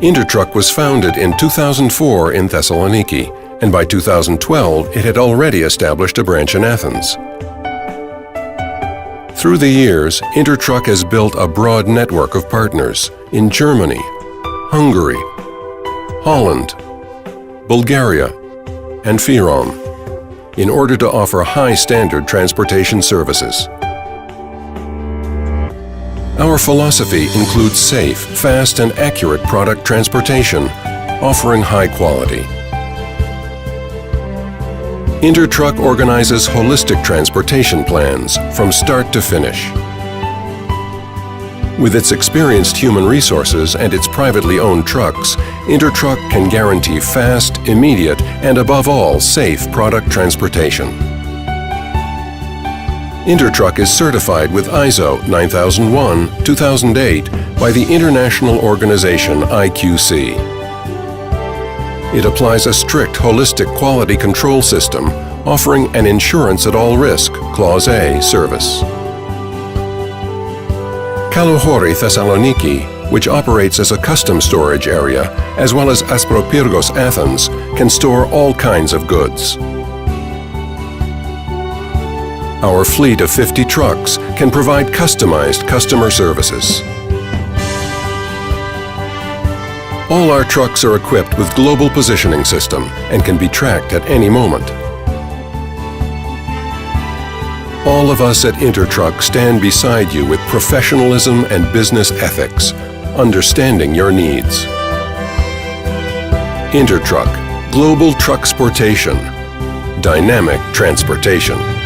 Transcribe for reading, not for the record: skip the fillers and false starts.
Intertruck was founded in 2004 in Thessaloniki, and by 2012 it had already established a branch in Athens. Through the years, Intertruck has built a broad network of partners in Germany, Hungary, Holland, Bulgaria, and Fyrom in order to offer high-standard transportation services. Our philosophy includes safe, fast, and accurate product transportation, offering high quality. Intertruck organizes holistic transportation plans from start to finish. With its experienced human resources and its privately owned trucks, Intertruck can guarantee fast, immediate, and above all, safe product transportation. Intertruck is certified with ISO 9001-2008 by the international organization IQC. It applies a strict holistic quality control system, offering an insurance at all risk, Clause A service. Kalohori Thessaloniki, which operates as a custom storage area, as well as Aspropyrgos Athens, can store all kinds of goods. Our fleet of 50 trucks can provide customized customer services. All our trucks are equipped with global positioning system and can be tracked at any moment. All of us at Intertruck stand beside you with professionalism and business ethics, understanding your needs. Intertruck, global trucksportation, dynamic transportation.